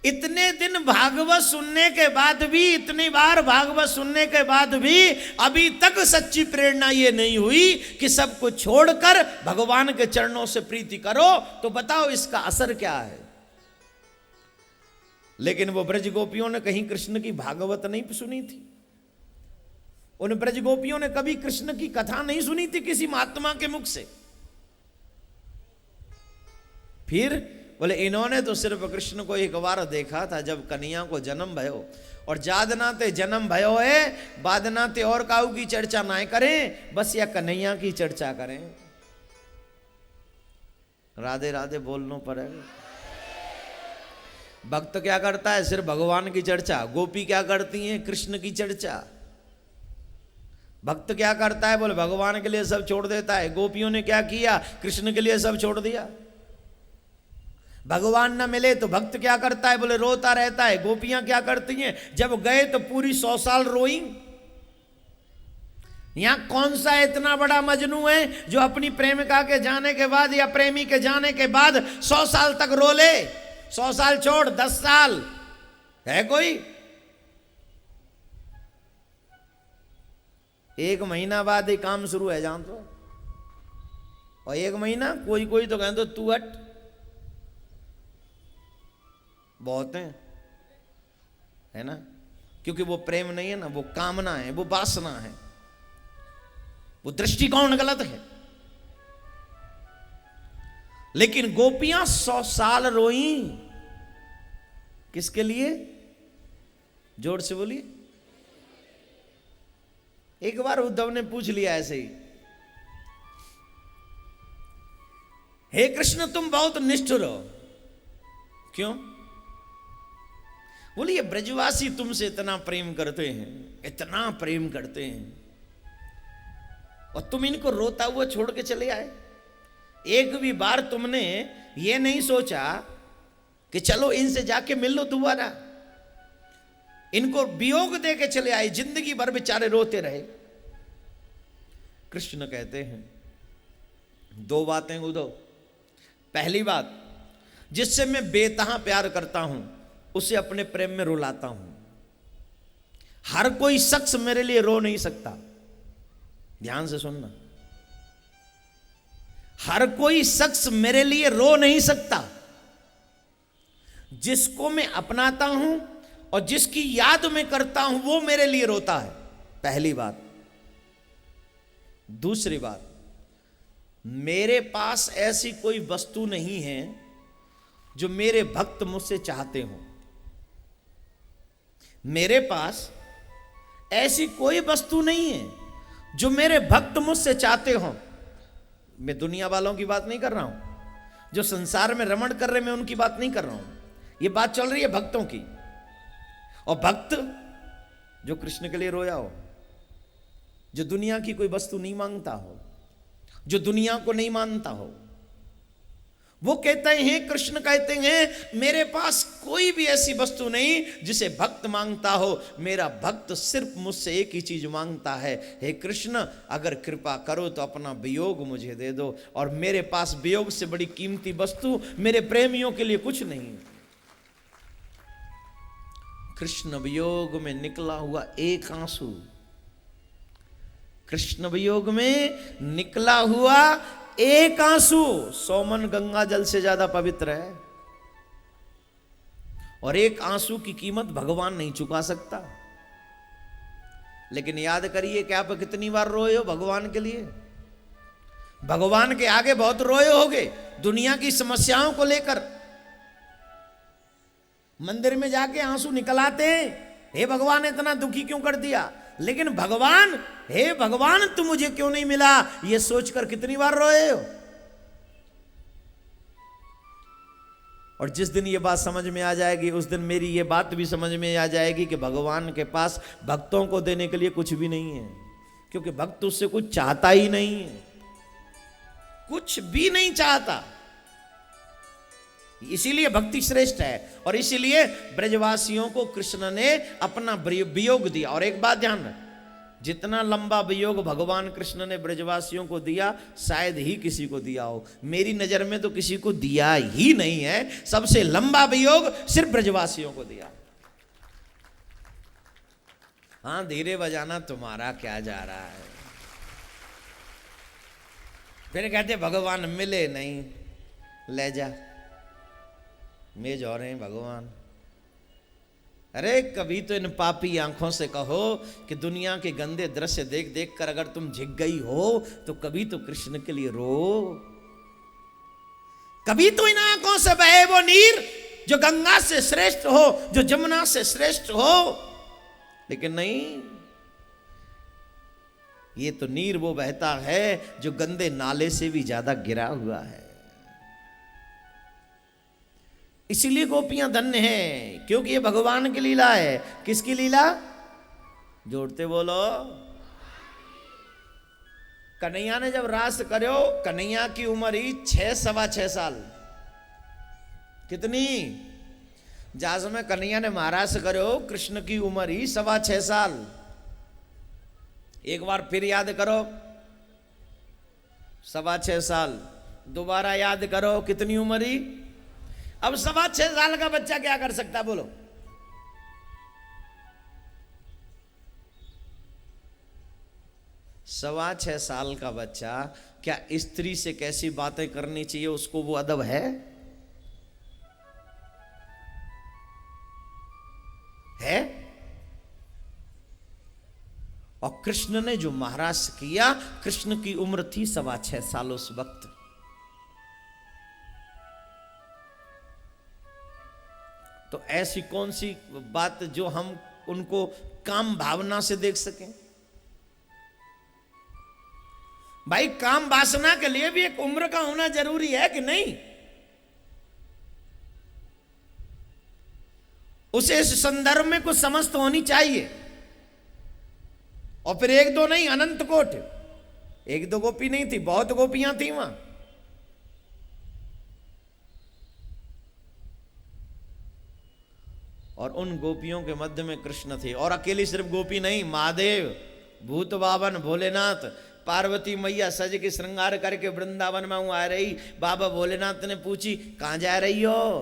इतने दिन भागवत सुनने के बाद भी, इतनी बार भागवत सुनने के बाद भी अभी तक सच्ची प्रेरणा ये नहीं हुई कि सब कुछ छोड़कर भगवान के चरणों से प्रीति करो, तो बताओ इसका असर क्या है। लेकिन वो ब्रज गोपियों ने कहीं कृष्ण की भागवत नहीं सुनी थी, उन ब्रज गोपियों ने कभी कृष्ण की कथा नहीं सुनी थी किसी महात्मा के मुख से। फिर बोले इन्होंने तो सिर्फ कृष्ण को एक बार देखा था जब कन्हैया को जन्म भयो, और जादना ते जन्म भयो है, बादना ते और काऊ की चर्चा ना करें, बस या कन्हैया की चर्चा करें। राधे राधे बोलना पड़ेगा। भक्त क्या करता है? सिर्फ भगवान की चर्चा। गोपी क्या करती हैं? कृष्ण की चर्चा। भक्त क्या करता है? बोले भगवान के लिए सब छोड़ देता है। गोपियों ने क्या किया? कृष्ण के लिए सब छोड़ दिया। भगवान न मिले तो भक्त क्या करता है? बोले रोता रहता है। गोपियां क्या करती हैं? जब गए तो पूरी 100 साल रोई। यहां कौन सा इतना बड़ा मजनू है जो अपनी प्रेमिका के जाने के बाद या प्रेमी के जाने के बाद 100 साल तक रो ले? 100 साल छोड़, 10 साल है कोई? 1 महीना बाद ही काम शुरू है जान तो, और 1 महीना कोई कोई तो कह दो तू हट, बहुत है ना। क्योंकि वो प्रेम नहीं है ना, वो कामना है, वो वासना है, वो दृष्टिकोण गलत है। लेकिन गोपियां 100 साल रोई किसके लिए? जोर से बोलिए। एक बार उद्धव ने पूछ लिया ऐसे ही, हे कृष्ण तुम बहुत निष्ठुर हो, क्यों? बोले ये ब्रजवासी तुमसे इतना प्रेम करते हैं, इतना प्रेम करते हैं, और तुम इनको रोता हुआ छोड़ के चले आए। एक भी बार तुमने ये नहीं सोचा कि चलो इनसे जाके मिल लो दोबारा। इनको वियोग दे के चले आए, जिंदगी भर बेचारे रोते रहे। कृष्ण कहते हैं 2 बातें उद्धव। पहली बात, जिससे मैं बेतहा प्यार करता हूं उसे अपने प्रेम में रुलाता हूं। हर कोई शख्स मेरे लिए रो नहीं सकता, ध्यान से सुनना। हर कोई शख्स मेरे लिए रो नहीं सकता। जिसको मैं अपनाता हूं और जिसकी याद में करता हूं वो मेरे लिए रोता है, पहली बात। दूसरी बात, मेरे पास ऐसी कोई वस्तु नहीं है जो मेरे भक्त मुझसे चाहते हो। मेरे पास ऐसी कोई वस्तु नहीं है जो मेरे भक्त मुझसे चाहते हो। मैं दुनिया वालों की बात नहीं कर रहा हूं, जो संसार में रमण कर रहे, मैं उनकी बात नहीं कर रहा हूं। ये बात चल रही है भक्तों की। और भक्त जो कृष्ण के लिए रोया हो, जो दुनिया की कोई वस्तु नहीं मांगता हो, जो दुनिया को नहीं मानता हो, वो कहते हैं, कृष्ण कहते हैं मेरे पास कोई भी ऐसी वस्तु नहीं जिसे भक्त मांगता हो। मेरा भक्त सिर्फ मुझसे एक ही चीज मांगता है, हे कृष्ण अगर कृपा करो तो अपना वियोग मुझे दे दो। और मेरे पास वियोग से बड़ी कीमती वस्तु मेरे प्रेमियों के लिए कुछ नहीं। कृष्ण वियोग में निकला हुआ एक आंसू, कृष्ण वियोग में निकला हुआ एक आंसू 100 मन गंगा जल से ज्यादा पवित्र है। और एक आंसू की कीमत भगवान नहीं चुका सकता। लेकिन याद करिए कि आप कितनी बार रोए हो भगवान के लिए। भगवान के आगे बहुत रोए होगे दुनिया की समस्याओं को लेकर। मंदिर में जाके आंसू निकल आते हैं, हे भगवान इतना दुखी क्यों कर दिया। लेकिन भगवान, हे भगवान तू मुझे क्यों नहीं मिला, ये सोचकर कितनी बार रोए हो। और जिस दिन ये बात समझ में आ जाएगी उस दिन मेरी ये बात भी समझ में आ जाएगी कि भगवान के पास भक्तों को देने के लिए कुछ भी नहीं है। क्योंकि भक्त उससे कुछ चाहता ही नहीं है, कुछ भी नहीं चाहता। इसीलिए भक्ति श्रेष्ठ है। और इसीलिए ब्रजवासियों को कृष्ण ने अपना वियोग दिया। और एक बात ध्यान रख, जितना लंबा वियोग भगवान कृष्ण ने ब्रजवासियों को दिया शायद ही किसी को दिया हो। मेरी नजर में तो किसी को दिया ही नहीं है। सबसे लंबा वियोग सिर्फ ब्रजवासियों को दिया। हाँ, धीरे बजाना तुम्हारा क्या जा रहा है। फिर कहते भगवान मिले नहीं, ले जा मेज और हैं भगवान। अरे कभी तो इन पापी आंखों से कहो कि दुनिया के गंदे दृश्य देख देख कर अगर तुम झिक गई हो तो कभी तो कृष्ण के लिए रो। कभी तो इन आंखों से बहे वो नीर जो गंगा से श्रेष्ठ हो, जो जमुना से श्रेष्ठ हो। लेकिन नहीं, ये तो नीर वो बहता है जो गंदे नाले से भी ज्यादा गिरा हुआ है। इसीलिए गोपियां धन्य हैं, क्योंकि ये भगवान की लीला है। किसकी लीला? जोड़ते बोलो। कन्हैया ने जब रास करो, कन्हैया की उम्र ही 6-6.25 साल। कितनी? जास में कन्हैया ने महारास करो, कृष्ण की उम्र ही 6.25 साल। एक बार फिर याद करो, 6.25 साल। दोबारा याद करो, कितनी उम्र ही? अब 6.25 साल का बच्चा क्या कर सकता, बोलो? सवा 6 साल का बच्चा क्या स्त्री से कैसी बातें करनी चाहिए उसको वो अदब है? है? और कृष्ण ने जो महाराज किया, कृष्ण की उम्र थी 6.25 साल उस वक्त। तो ऐसी कौन सी बात जो हम उनको काम भावना से देख सकें? भाई, काम वासना के लिए भी एक उम्र का होना जरूरी है कि नहीं? उसे इस संदर्भ में कुछ समझ तो होनी चाहिए। और फिर एक दो नहीं, अनंत कोट। एक दो गोपी नहीं थी, बहुत गोपियां थी वहां। और उन गोपियों के मध्य में कृष्ण थे। और अकेली सिर्फ गोपी नहीं, महादेव, भूत बावन, भोलेनाथ, पार्वती मैया सज के श्रृंगार करके वृंदावन में आ रही। बाबा भोलेनाथ ने पूछी, कहां जा रही हो?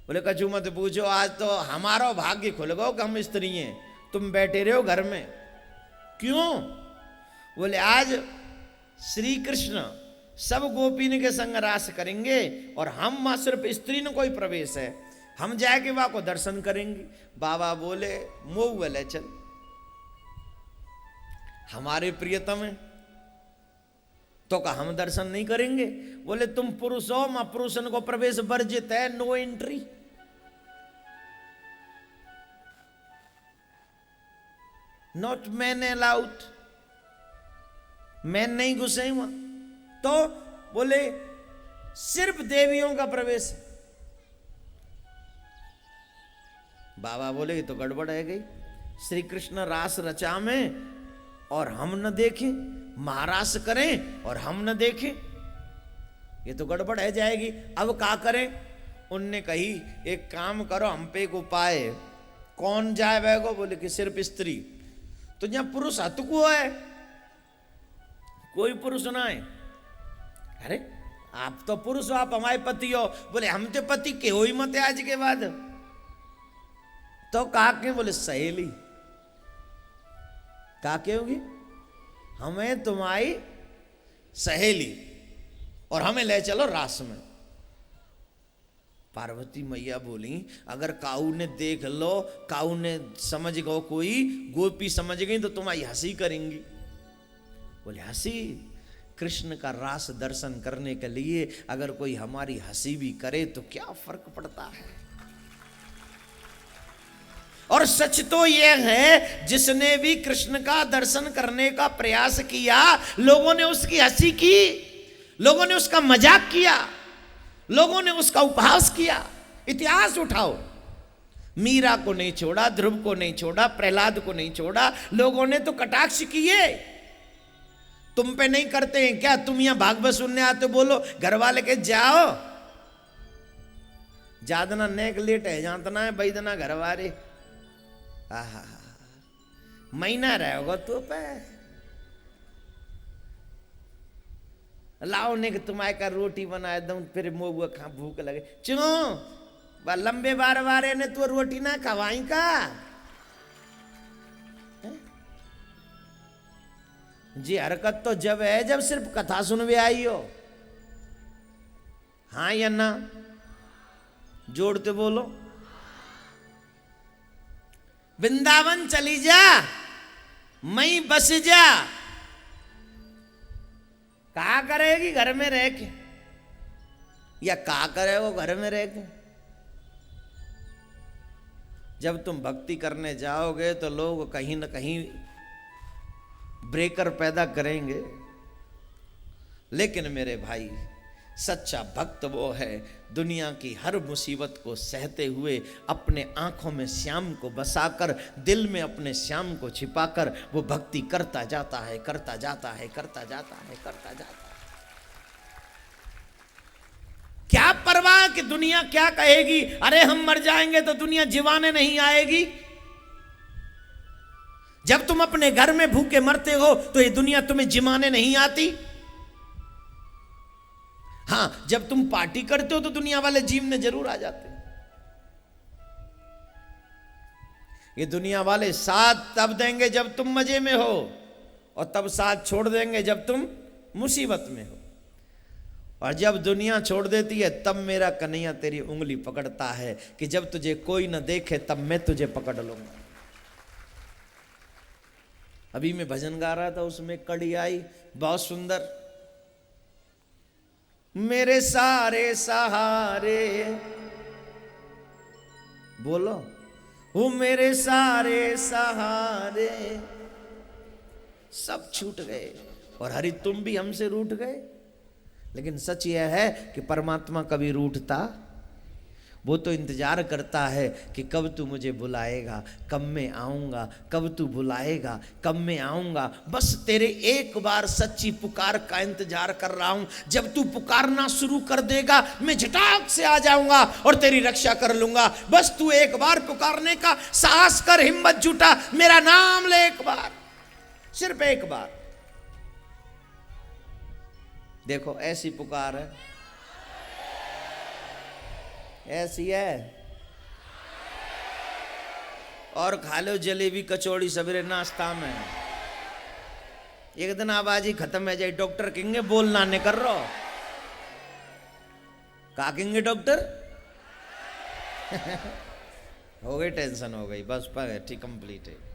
बोले, कछु मत पूछो, आज तो हमारा भाग्य खुल गो कि हम स्त्री हैं, तुम बैठे रहो घर में। क्यों? बोले, आज श्री कृष्ण सब गोपीन के संग रास करेंगे और हम मां सिर्फ स्त्री न कोई प्रवेश है, हम जाके वहां को दर्शन करेंगे। बाबा बोले, मोह ले चल, हमारे प्रियतम है तो का हम दर्शन नहीं करेंगे? बोले, तुम पुरुष हो, मां पुरुषन को प्रवेश वर्जित है, no entry. Not man allowed, man नहीं घुसे वहां। तो बोले, सिर्फ देवियों का प्रवेश। बाबा बोले, ये तो गड़बड़ है गई। श्री कृष्ण रास रचा में और हम न देखें, महारास करें और हम न देखें, ये तो गड़बड़ है जाएगी। अब क्या करें? उनने कही, एक काम करो, हम पे एक उपाय। कौन जाए बैगो? बोले कि सिर्फ स्त्री। तो जहां पुरुष हतकू है, कोई पुरुष ना है। अरे आप तो पुरुष हो, आप हमारे पति हो। बोले, हम तो पति के हो ही मत आज के बाद। तो कहा के? बोले, सहेली। कहा के होगी? हमें तुम्हारी सहेली और हमें ले चलो रास में। पार्वती मैया बोली, अगर काऊ ने देख लो, काऊ ने समझ गो, कोई गोपी समझ गई तो तुम्हारी हंसी करेंगी। बोले, हंसी? कृष्ण का रास दर्शन करने के लिए अगर कोई हमारी हंसी भी करे तो क्या फर्क पड़ता है? और सच तो यह है, जिसने भी कृष्ण का दर्शन करने का प्रयास किया, लोगों ने उसकी हंसी की, लोगों ने उसका मजाक किया, लोगों ने उसका उपहास किया। इतिहास उठाओ, मीरा को नहीं छोड़ा, ध्रुव को नहीं छोड़ा, प्रहलाद को नहीं छोड़ा, लोगों ने तो कटाक्ष किए। तुम पे नहीं करते हैं क्या? तुम यहां भागवत सुनने आते, बोलो घर वाले के जाओ, जादना नेक लेट है, जानतना है बैदना घर वाले। महीना रहोगे तो पे लाओ ने कि तुम्हारे का रोटी बनाए दूं फिर मोबुआ खा भूख लगे क्यों लंबे बार बारे ने तू रोटी ना खवाई का जी हरकत तो जब है जब सिर्फ कथा सुन भी आई हो। हाँ या ना जोड़ते बोलो। वृंदावन चली जा मई बस जा क्या करेगी घर में रह के या क्या करे वो घर में रह के। जब तुम भक्ति करने जाओगे तो लोग कहीं न कहीं ब्रेकर पैदा करेंगे, लेकिन मेरे भाई सच्चा भक्त वो है दुनिया की हर मुसीबत को सहते हुए अपने आंखों में श्याम को बसाकर दिल में अपने श्याम को छिपाकर वो भक्ति करता जाता है करता जाता है करता जाता है करता जाता है। क्या परवाह कि दुनिया क्या कहेगी, अरे हम मर जाएंगे तो दुनिया जिवाने नहीं आएगी। जब तुम अपने घर में भूखे मरते हो तो ये दुनिया तुम्हें जिमाने नहीं आती। हाँ जब तुम पार्टी करते हो तो दुनिया वाले जीवने जरूर आ जाते हैं। ये दुनिया वाले साथ तब देंगे जब तुम मजे में हो और तब साथ छोड़ देंगे जब तुम मुसीबत में हो। और जब दुनिया छोड़ देती है तब मेरा कन्हैया तेरी उंगली पकड़ता है कि जब तुझे कोई न देखे तब मैं तुझे पकड़ लूंगा। अभी मैं भजन गा रहा था उसमें कड़ी आई बहुत सुंदर, मेरे सारे सहारे बोलो वो मेरे सारे सहारे सब छूट गए और हरि तुम भी हमसे रूठ गए। लेकिन सच यह है कि परमात्मा कभी रूठता, वो तो इंतजार करता है कि कब तू मुझे बुलाएगा, कब मैं आऊंगा, कब तू बुलाएगा, कब मैं आऊंगा। बस तेरे एक बार सच्ची पुकार का इंतजार कर रहा हूं। जब तू पुकारना शुरू कर देगा मैं झटाक से आ जाऊंगा और तेरी रक्षा कर लूंगा। बस तू एक बार पुकारने का साहस कर, हिम्मत जुटा, मेरा नाम ले एक बार, सिर्फ एक बार। देखो ऐसी पुकार है, ऐसी है। और खा लो जलेबी कचौड़ी सवेरे नाश्ता में। एक दिन आवाज ही खत्म है जाए, डॉक्टर कहेंगे बोलना नहीं कर रहा। का कहेंगे डॉक्टर? हो गई टेंशन, हो गई बस, पर ठीक कंप्लीट है।